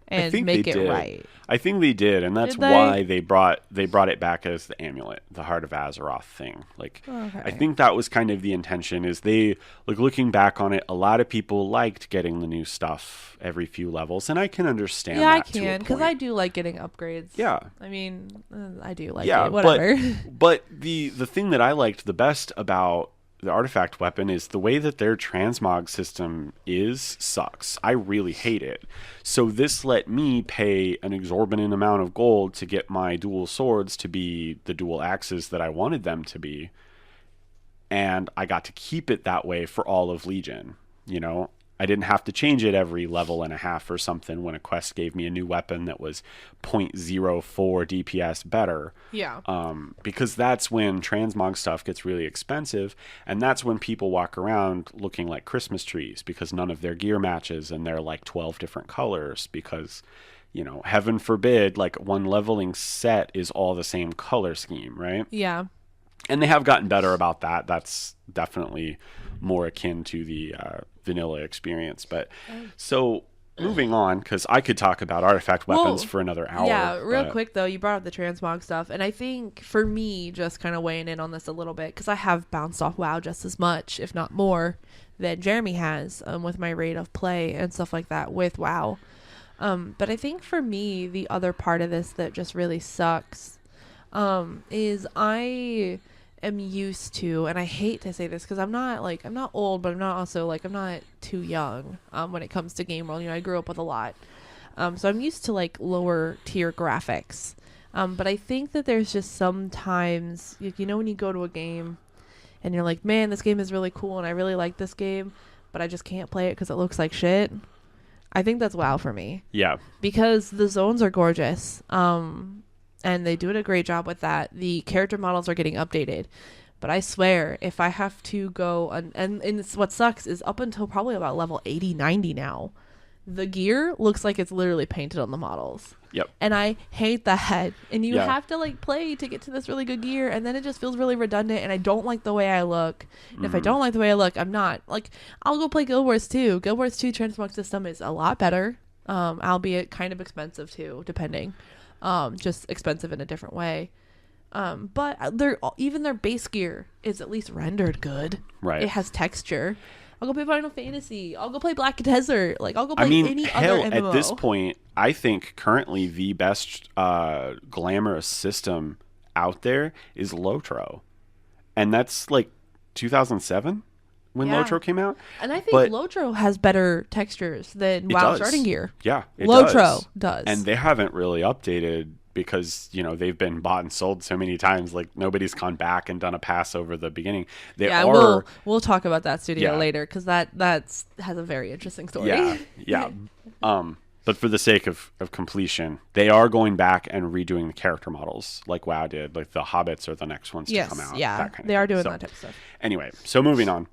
and make it right. I think they did, and that's why they brought it back as the amulet, the Heart of Azeroth thing. Like, okay. I think that was kind of the intention. Is they, like, looking back on it, a lot of people liked getting the new stuff every few levels, and I can understand. Yeah, I can, because I do like getting upgrades. Yeah, I mean, I do like it. Whatever. But the thing that I liked the best about the artifact weapon is the way that their transmog system sucks. I really hate it. So this let me pay an exorbitant amount of gold to get my dual swords to be the dual axes that I wanted them to be. And I got to keep it that way for all of Legion. I didn't have to change it every level and a half or something when a quest gave me a new weapon that was 0.04 DPS better. Yeah. Because that's when transmog stuff gets really expensive, and that's when people walk around looking like Christmas trees because none of their gear matches and they're like 12 different colors because, heaven forbid, like one leveling set is all the same color scheme, right? Yeah. And they have gotten better about that. That's definitely more akin to the vanilla experience. But so moving on, because I could talk about artifact weapons for another hour. Yeah, real quick though, you brought up the transmog stuff, and I think for me, just kind of weighing in on this a little bit, because I have bounced off WoW just as much, if not more, than Jeremy has with my rate of play and stuff like that with WoW. But I think for me, the other part of this that just really sucks is I am used to, and I hate to say this because I'm not old, but I'm not too young when it comes to game world. I grew up with a lot, so I'm used to like lower tier graphics. But I think that there's just sometimes when you go to a game and you're like, man, this game is really cool and I really like this game, but I just can't play it because it looks like shit. I think that's WoW for me. Yeah, because the zones are gorgeous. And they do a great job with that. The character models are getting updated. But I swear, if I have to go... And it's, what sucks is up until probably about level 80, 90 now, the gear looks like it's literally painted on the models. Yep. And I hate that. And you have to play to get to this really good gear. And then it just feels really redundant. And I don't like the way I look. And if I don't like the way I look, I'm not... I'll go play Guild Wars 2. Guild Wars 2 transmog system is a lot better. Albeit kind of expensive too, depending. Just expensive in a different way. But even their base gear is at least rendered good. Right. It has texture. I'll go play Final Fantasy. I'll go play Black Desert. I'll go play any other MMO. At this point, I think currently the best glamorous system out there is Lotro. And that's 2007 when Lotro came out. And I think Lotro has better textures than WoW starting gear. Yeah, Lotro does. And they haven't really updated because, they've been bought and sold so many times. Nobody's gone back and done a pass over the beginning. We'll talk about that studio later because that has a very interesting story. Yeah. But for the sake of completion, they are going back and redoing the character models like WoW did. Like the Hobbits are the next ones to come out. Yeah, they are doing that type of stuff. Anyway, so moving on.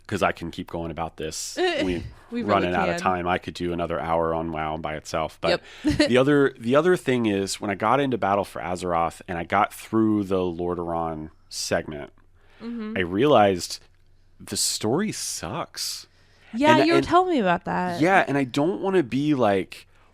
Because I can keep going about this. We're running out of time. I could do another hour on WoW by itself. But the other thing is when I got into Battle for Azeroth and I got through the Lordaeron segment, I realized the story sucks. Yeah, you were telling me about that. Yeah, and I don't want to be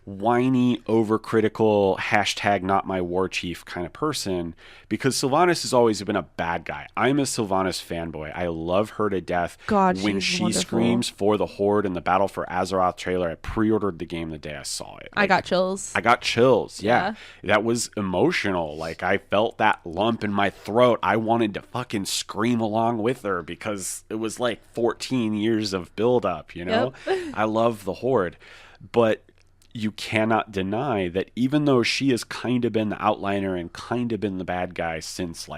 whiny, overcritical, #NotMyWarChief kind of person because Sylvanas has always been a bad guy. I'm a Sylvanas fanboy. I love her to death. God, when she wonderful. Screams for the Horde in the Battle for Azeroth trailer, I pre-ordered the game the day I saw it. I got chills. Yeah. That was emotional. I felt that lump in my throat. I wanted to fucking scream along with her because it was 14 years of build-up, Yep. I love the Horde. But you cannot deny that even though she has kind of been the outliner and kind of been the bad guy since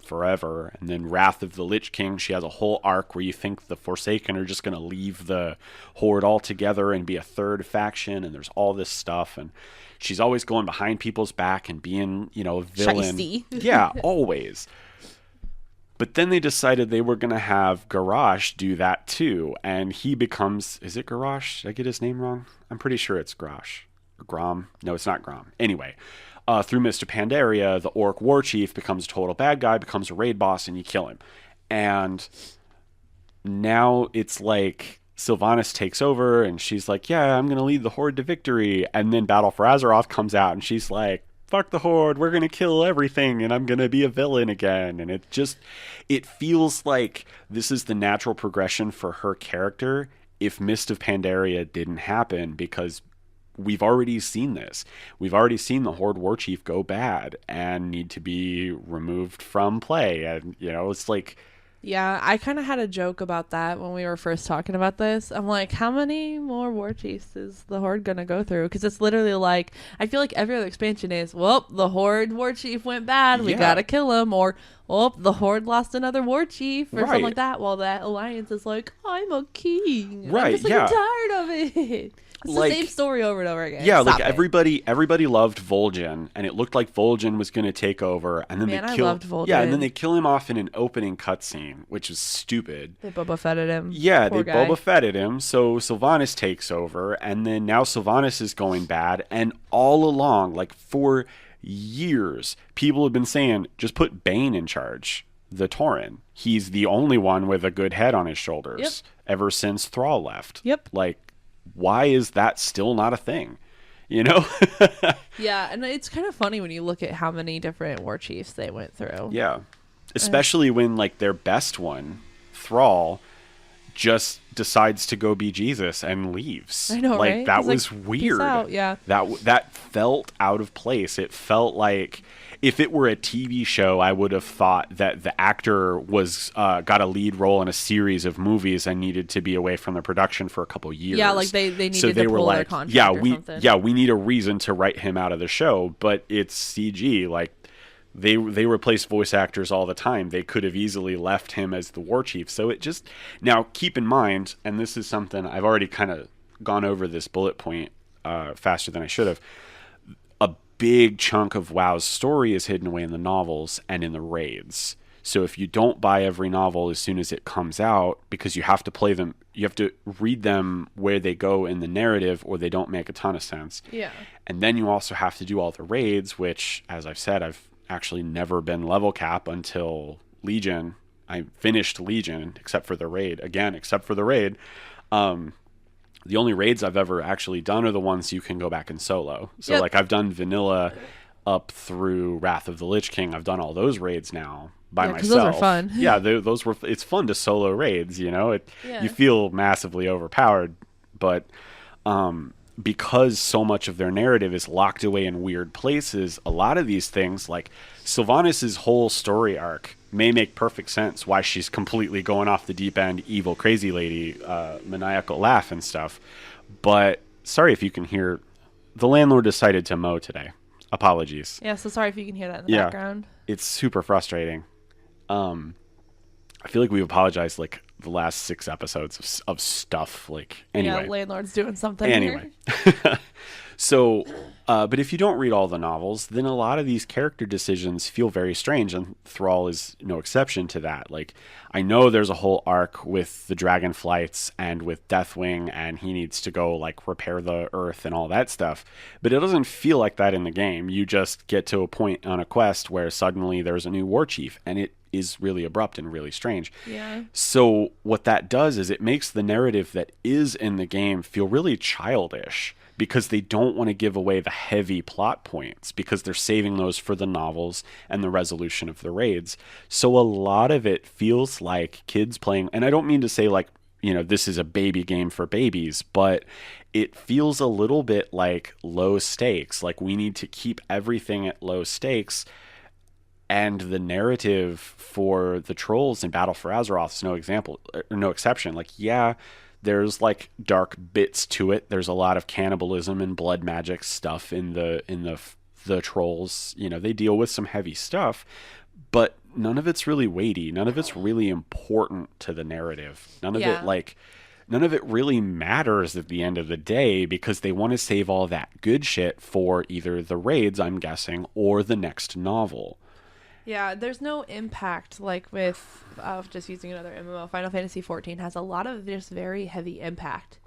forever, and then Wrath of the Lich King, she has a whole arc where you think the Forsaken are just going to leave the Horde altogether and be a third faction, and there's all this stuff, and she's always going behind people's back and being, a villain. Shiesty. Yeah, always. But then they decided they were going to have Garrosh do that too. And he becomes... Is it Garrosh? Did I get his name wrong? I'm pretty sure it's Grosh. Or Grom. No, it's not Grom. Anyway, through Mr. Pandaria, the Orc War Chief becomes a total bad guy, becomes a raid boss, and you kill him. And now it's Sylvanas takes over, and she's yeah, I'm going to lead the Horde to victory. And then Battle for Azeroth comes out, and she's fuck the Horde, we're going to kill everything, and I'm going to be a villain again. And it feels like this is the natural progression for her character if Mist of Pandaria didn't happen, because we've already seen this. We've already seen the Horde War Chief go bad and need to be removed from play. And, it's Yeah, I kind of had a joke about that when we were first talking about this. I'm how many more war chiefs is the Horde going to go through? Because it's literally I feel like every other expansion is, well, the Horde war chief went bad. We got to kill him. Or, well, the Horde lost another war chief or something like that. While that alliance is I'm a king. Right, I'm just I'm tired of it. It's the same story over and over again. Yeah, everybody loved Vol'jin, and it looked like Vol'jin was going to take over, and then I loved Vol'jin. Yeah, and then they kill him off in an opening cutscene, which is stupid. They Boba Fetted him. Yeah, Poor they guy. Boba Fetted him, so Sylvanas takes over, and then now Sylvanas is going bad, and all along, for years, people have been saying, just put Bane in charge, the Tauren. He's the only one with a good head on his shoulders ever since Thrall left. Yep. Like, why is that still not a thing? You know? Yeah, and it's kind of funny when you look at how many different war chiefs they went through. Yeah. Especially when, like, their best one, Thrall, just decides to go be Jesus and leaves. I know, like, right? that He's was like, weird. "Peace out," yeah. That felt out of place. It felt like if it were a TV show, I would have thought that the actor was got a lead role in a series of movies and needed to be away from the production for a couple years. Yeah, like they needed to pull their contract we need a reason to write him out of the show, but it's CG. Like, they replace voice actors all the time. They could have easily left him as the war chief. So it just, now keep in mind, and this is something I've already kind of gone over this bullet point faster than I should have. A big chunk of WoW's story is hidden away in the novels and in the raids. So if you don't buy every novel as soon as it comes out, because you have to play them, you have to read them where they go in the narrative, or they don't make a ton of sense. Yeah. And then you also have to do all the raids, which, as I've said, I've actually never been level cap until Legion. I finished Legion except for the raid. The only raids I've ever actually done are the ones you can go back and solo. So like, I've done vanilla up through Wrath of the Lich King. I've done all those raids now by myself. Those are fun. Yeah, those were. It's fun to solo raids. You know, you feel massively overpowered, but because so much of their narrative is locked away in weird places, a lot of these things, like Sylvanas' whole story arc, may make perfect sense why she's completely going off the deep end, evil, crazy lady, maniacal laugh and stuff. But sorry if you can hear, the landlord decided to mow today. Apologies. Yeah, so sorry if you can hear that in the background. It's super frustrating. I feel like we've apologized like the last 6 episodes of stuff. Like, anyway. Yeah, landlord's doing something anyway. here. So, but if you don't read all the novels, then a lot of these character decisions feel very strange, and Thrall is no exception to that. Like, I know there's a whole arc with the dragon flights and with Deathwing, and he needs to go like repair the earth and all that stuff, but it doesn't feel like that in the game. You just get to a point on a quest where suddenly there's a new war chief, and it is really abrupt and really strange. Yeah. So what that does is it makes the narrative that is in the game feel really childish, because they don't want to give away the heavy plot points, because they're saving those for the novels and the resolution of the raids. So a lot of it feels like kids playing, and I don't mean to say like, you know, this is a baby game for babies, but it feels a little bit like low stakes. Like, we need to keep everything at low stakes. And the narrative for the trolls in Battle for Azeroth is no exception. Like, yeah, there's like dark bits to it. There's a lot of cannibalism and blood magic stuff in the trolls. You know, they deal with some heavy stuff, but none of it's really weighty. None of it's really important to the narrative. None of it really matters at the end of the day, because they want to save all that good shit for either the raids, I'm guessing, or the next novel. Yeah, there's no impact like with just using another MMO. Final Fantasy XIV has a lot of just very heavy impact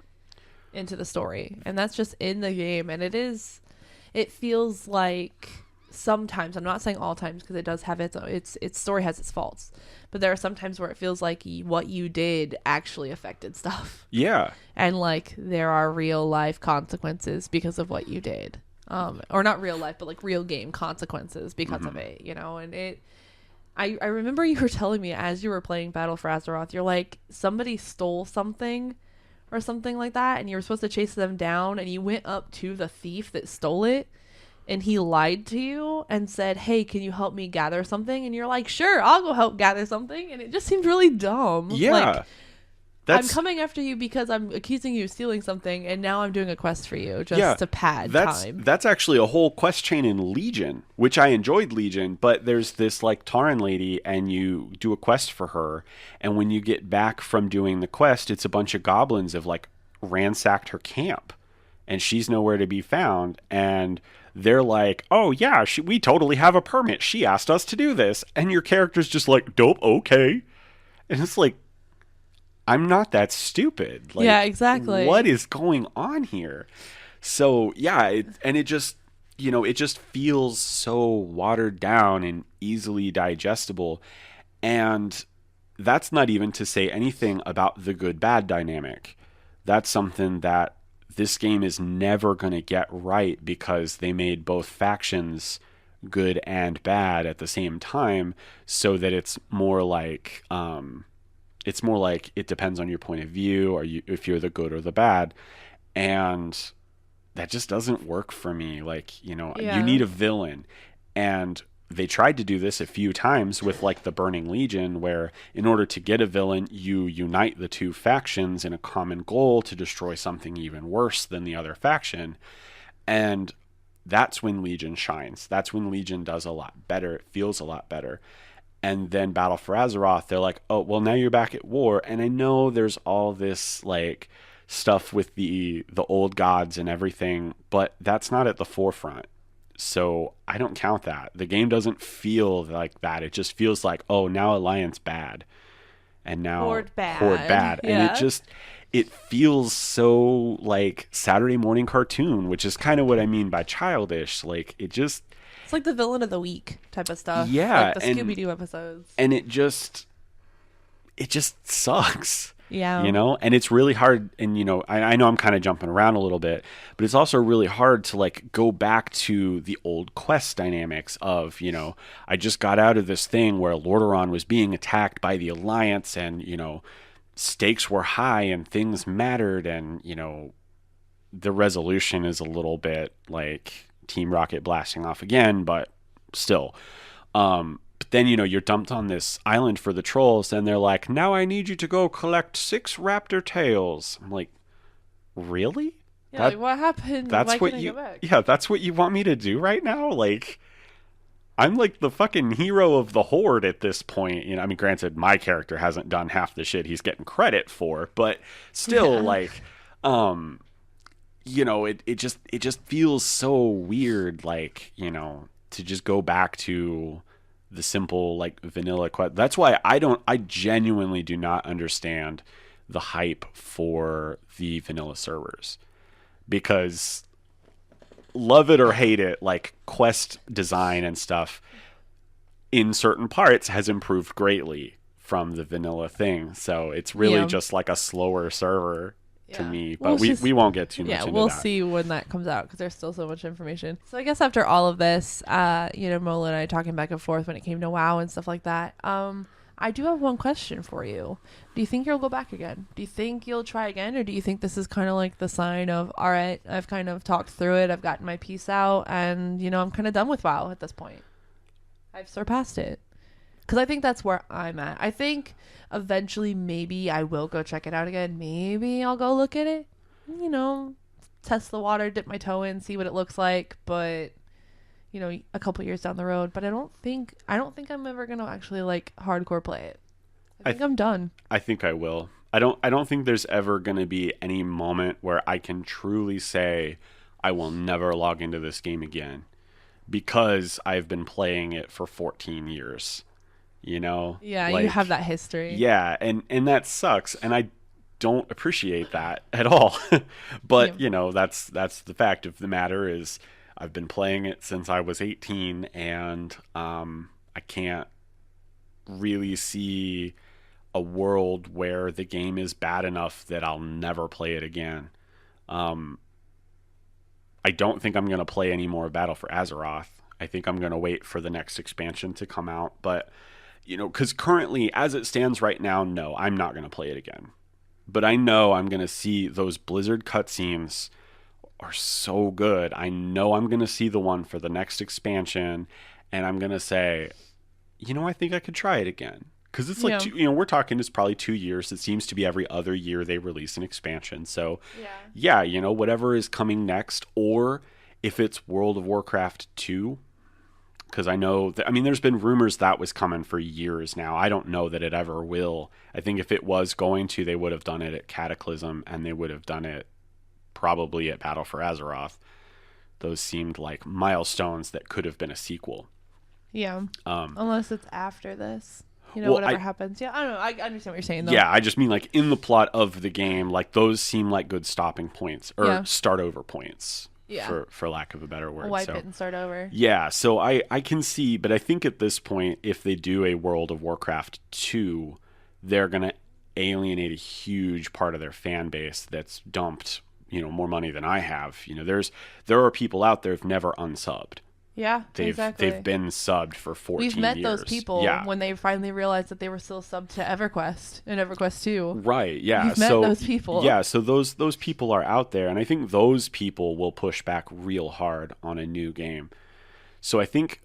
into the story, and that's just in the game. And it feels like sometimes, I'm not saying all times, because it does have its story has its faults, but there are some times where it feels like what you did actually affected stuff. Yeah, and like there are real life consequences because of what you did. Or not real life, but like real game consequences because of it, you know. And I remember you were telling me as you were playing Battle for Azeroth, you're like, somebody stole something or something like that, and you were supposed to chase them down, and you went up to the thief that stole it, and he lied to you and said, hey, can you help me gather something? And you're like, sure, I'll go help gather something. And it just seemed really dumb. Yeah. Like, I'm coming after you because I'm accusing you of stealing something, and now I'm doing a quest for you just to pad time. That's actually a whole quest chain in Legion, which I enjoyed Legion, but there's this like Tauren lady, and you do a quest for her, and when you get back from doing the quest, it's a bunch of goblins have like ransacked her camp, and she's nowhere to be found, and they're like, oh yeah, we totally have a permit. She asked us to do this, and your character's just like, dope, okay. And it's like, I'm not that stupid. Like, yeah, exactly. What is going on here? So, yeah, it just feels so watered down and easily digestible. And that's not even to say anything about the good bad dynamic. That's something that this game is never going to get right because they made both factions good and bad at the same time, so that it's more like it depends on your point of view, or if you're the good or the bad. And that just doesn't work for me. Like, you Yeah. need a villain. And they tried to do this a few times with like the Burning Legion, where in order to get a villain, you unite the two factions in a common goal to destroy something even worse than the other faction. And that's when Legion shines. That's when Legion does a lot better. It feels a lot better. And then Battle for Azeroth, they're like, oh, well, now you're back at war. And I know there's all this like stuff with the old gods and everything, but that's not at the forefront. So I don't count that. The game doesn't feel like that. It just feels like, oh, now Alliance bad, and now Horde Horde bad. bad, and Yeah. it feels so like Saturday morning cartoon, which is kind of what I mean by childish. Like it just, It's like the villain of the week type of stuff. yeah, Like the and Scooby Doo episodes. it just sucks. Yeah. And it's really hard. And I know I'm kind of jumping around a little bit, but it's also really hard to like go back to the old quest dynamics of, I just got out of this thing where Lordaeron was being attacked by the Alliance, and stakes were high and things mattered, and the resolution is a little bit like Team Rocket blasting off again, but still. But then, you're dumped on this island for the trolls, and they're like, now I need you to go collect 6 raptor tails. I'm like, really? Yeah, That like what happened? that's Why what can't I you go back? Yeah, that's what you want me to do right now? Like, I'm like the fucking hero of the Horde at this point. I mean, granted, my character hasn't done half the shit he's getting credit for, but still, Yeah. like, it just feels so weird, like, to just go back to the simple like vanilla quest. That's why I genuinely do not understand the hype for the vanilla servers, because love it or hate it, like quest design and stuff in certain parts has improved greatly from the vanilla thing. So it's really Yeah. just like a slower server to Yeah. me, Well, but it's we, just- we won't get too much Yeah, into we'll that. see when that comes out because there's still so much information. So I guess after all of this, Molu and I talking back and forth when it came to WoW and stuff like that. I do have one question for you. Do you think you'll go back again? Do you think you'll try again, or do you think this is kind of like the sign of, all right, I've kind of talked through it, I've gotten my piece out, and I'm kind of done with WoW at this point. I've surpassed it. Because I think that's where I'm at. I think eventually maybe I will go check it out again. Maybe I'll go look at it. Test the water, dip my toe in, see what it looks like. But a couple years down the road. But I don't think I'm ever gonna actually like hardcore play it. I think I'm done. I think I will. I don't think there's ever going to be any moment where I can truly say I will never log into this game again, because I've been playing it for 14 years. Yeah, Like, you have that history. yeah, and that sucks, and I don't appreciate that at all. But Yeah. that's the fact of the matter is I've been playing it since I was 18, and I can't really see a world where the game is bad enough that I'll never play it again. Um, I don't think I'm going to play any more Battle for Azeroth. I think I'm going to wait for the next expansion to come out. But, because currently, as it stands right now, no, I'm not going to play it again. But I know I'm going to see those Blizzard cutscenes are so good. I know I'm going to see the one for the next expansion, and I'm going to say, I think I could try it again. Because it's like, Yeah. we're talking, it's probably 2 years. It seems to be every other year they release an expansion. So, Yeah. yeah, whatever is coming next, or if it's World of Warcraft 2, because I know that, I mean, there's been rumors that was coming for years now. I don't know that it ever will. I think if it was going to, they would have done it at Cataclysm, and they would have done it probably at Battle for Azeroth. Those seemed like milestones that could have been a sequel. Yeah. Um, Unless it's after this. Well, Whatever I- happens. Yeah, I don't know. I understand what you're saying, though. Yeah, I just mean like in the plot of the game, like those seem like good stopping points or Yeah. start over points Yeah. for lack of a better word. Wipe it and start over. Yeah, so I can see, but I think at this point, if they do a World of Warcraft 2, they're going to alienate a huge part of their fan base that's dumped, more money than I have. There are people out there who've never unsubbed. Yeah, exactly. They've been subbed for 14 years. We've met those people when they finally realized that they were still subbed to EverQuest and EverQuest 2. Right, yeah. We've met those people. Yeah, so those people are out there, and I think those people will push back real hard on a new game. So I think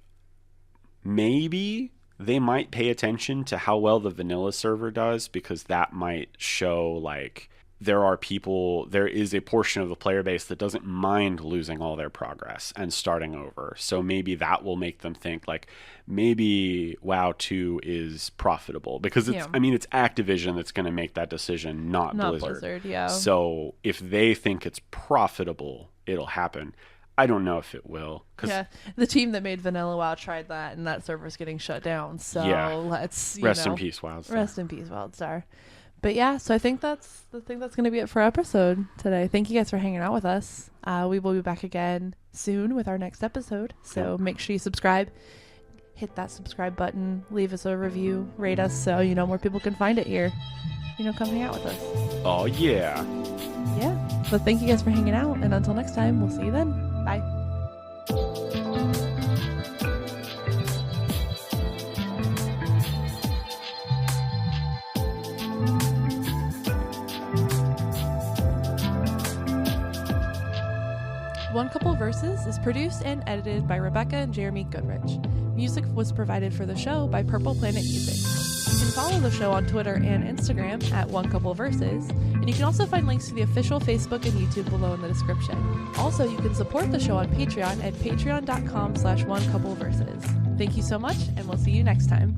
maybe they might pay attention to how well the vanilla server does, because that might show like there is a portion of the player base that doesn't mind losing all their progress and starting over. So maybe that will make them think like maybe WoW 2 is profitable, because it's Activision that's going to make that decision, not Blizzard. Yeah. So if they think it's profitable, it'll happen. I don't know if it will. Yeah, the team that made Vanilla WoW tried that, and that server's getting shut down. So let's rest in peace, WildStar. Rest in peace, WildStar. But yeah, so I think that's going to be it for our episode today. Thank you guys for hanging out with us. We will be back again soon with our next episode. So make sure you subscribe, hit that subscribe button, leave us a review, rate us so more people can find it here. Come hang out with us. Oh yeah. Yeah. So thank you guys for hanging out, and until next time, we'll see you then. Bye. One Couple Verses is produced and edited by Rebecca and Jeremy Goodrich. Music was provided for the show by Purple Planet Music. You can follow the show on Twitter and Instagram at One Couple Verses, and you can also find links to the official Facebook and YouTube below in the description. Also, you can support the show on Patreon at patreon.com/onecoupleverses. Thank you so much, and we'll see you next time.